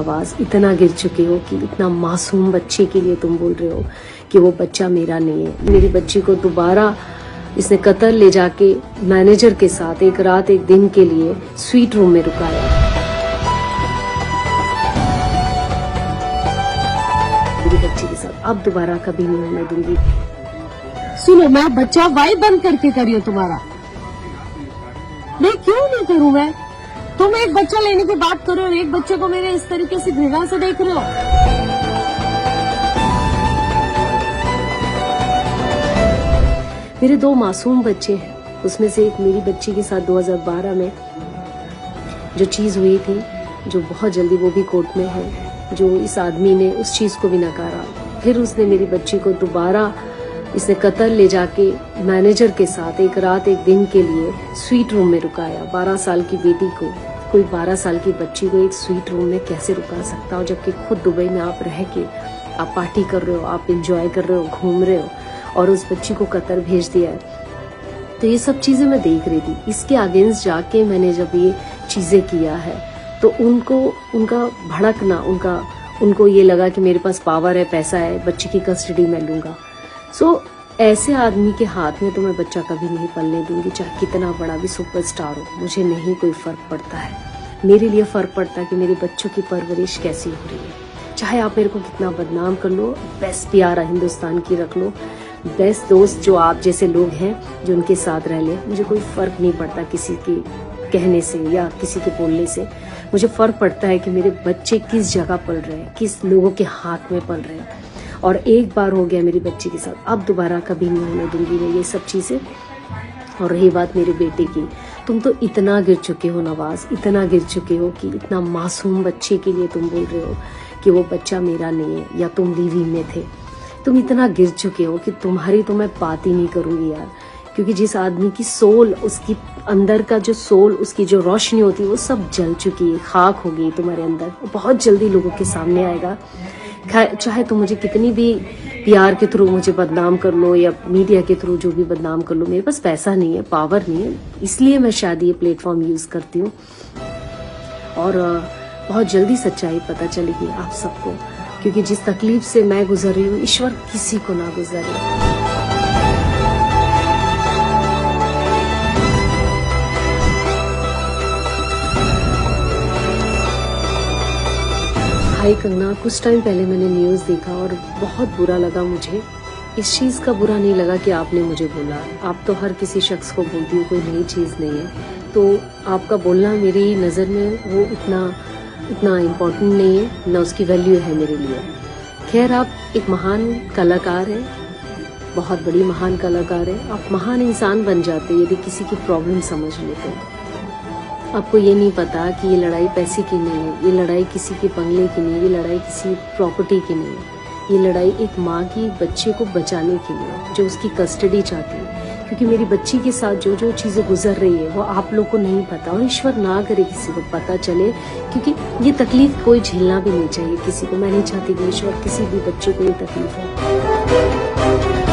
आवाज इतना गिर चुके हो कि इतना मासूम बच्चे के लिए तुम बोल रहे हो कि वो बच्चा मेरा नहीं है। मेरी बच्ची को दोबारा इसने कतर ले जाके मैनेजर के साथ एक रात एक दिन के लिए स्वीट रूम में रुकाया। मेरी बच्ची के साथ अब दोबारा कभी नहीं होने दूंगी। सुनो, मैं बच्चा वाई बंद करके करियो तुम्हारा। नहीं, क्यों नहीं करूं मैं? तुम एक बच्चा लेने की बात करो और एक बच्चे को मेरे इस तरीके से घृणा से देख रहे हो। मेरे 2 मासूम बच्चे हैं, उसमें से एक मेरी बच्ची के साथ 2012 में जो चीज हुई थी, जो बहुत जल्दी वो भी कोर्ट में है, जो इस आदमी ने उस चीज को भी नकारा। फिर उसने मेरी बच्ची को दोबारा इसने कतर ले जाके मैनेजर के साथ एक रात एक दिन के लिए स्वीट रूम में रुकाया। 12 साल की बेटी को, कोई 12 साल की बच्ची को एक स्वीट रूम में कैसे रुका सकता हो, जबकि खुद दुबई में आप रह के आप पार्टी कर रहे हो, आप एंजॉय कर रहे हो, घूम रहे हो, और उस बच्ची को कतर भेज दिया है। तो ये सब चीजें मैं देख रही थी। इसके अगेंस्ट जाके मैंने जब ये चीजें किया है तो उनका भड़कना, उनको ये लगा कि मेरे पास पावर है, पैसा है, बच्ची की कस्टडी मैं लूंगा। ऐसे आदमी के हाथ में तो मैं बच्चा कभी नहीं पलने दूंगी, चाहे कितना बड़ा भी सुपरस्टार हो। मुझे नहीं कोई फर्क पड़ता है। मेरे लिए फर्क पड़ता है कि मेरे बच्चों की परवरिश कैसी हो रही है। चाहे आप मेरे को कितना बदनाम कर लो, बेस्ट प्यारा हिंदुस्तान की रख लो, बेस्ट दोस्त जो आप जैसे लोग हैं जो उनके साथ रह ले, मुझे कोई फर्क नहीं पड़ता किसी के कहने से या किसी के बोलने से। मुझे फर्क पड़ता है कि मेरे बच्चे किस जगह पल रहे हैं, किस लोगों के हाथ में पल रहे हैं। और एक बार हो गया मेरी बच्ची के साथ, अब दोबारा कभी नहीं होने दूंगी मैं ये सब चीजें। और रही बात मेरे बेटे की, तुम तो इतना गिर चुके हो नवाज, इतना गिर चुके हो कि इतना मासूम बच्चे के लिए तुम बोल रहे हो कि वो बच्चा मेरा नहीं है, या तुम लिव इन में थे। तुम इतना गिर चुके हो कि तुम्हारी तो मैं बात ही नहीं करूंगी यार। क्योंकि जिस आदमी की सोल, उसकी अंदर का जो सोल, उसकी जो रोशनी होती है, वो सब जल चुकी है, खाक हो गई तुम्हारे अंदर। बहुत जल्दी लोगों के सामने आएगा। चाहे तुम मुझे कितनी भी PR के थ्रू मुझे बदनाम कर लो या मीडिया के थ्रू जो भी बदनाम कर लो, मेरे पास पैसा नहीं है, पावर नहीं है, इसलिए मैं शायद ये प्लेटफॉर्म यूज करती हूँ। और बहुत जल्दी सच्चाई पता चलेगी आप सबको, क्योंकि जिस तकलीफ से मैं गुजर रही हूँ, ईश्वर किसी को ना गुजरे। हाय कंगना, कुछ टाइम पहले मैंने न्यूज़ देखा और बहुत बुरा लगा मुझे। इस चीज़ का बुरा नहीं लगा कि आपने मुझे बोला। आप तो हर किसी शख्स को बोलती हो, कोई नई चीज़ नहीं है। तो आपका बोलना मेरी नज़र में वो इतना इम्पोर्टेंट नहीं है, ना उसकी वैल्यू है मेरे लिए। खैर, आप एक महान कलाकार हैं, बहुत बड़ी महान कलाकार है। आप महान इंसान बन जाते यदि किसी की प्रॉब्लम समझ लेते। आपको ये नहीं पता कि ये लड़ाई पैसे की नहीं है, ये लड़ाई किसी के बंगले की नहीं है, ये लड़ाई किसी प्रॉपर्टी की नहीं है। ये लड़ाई एक माँ की बच्चे को बचाने की है, जो उसकी कस्टडी चाहती है। क्योंकि मेरी बच्ची के साथ जो जो चीज़ें गुजर रही है वो आप लोग को नहीं पता, और ईश्वर ना करे किसी को पता चले, क्योंकि ये तकलीफ कोई झेलना भी नहीं चाहिए किसी को। मैं नहीं चाहती कि ईश्वर किसी भी बच्चे को ये तकलीफ हो।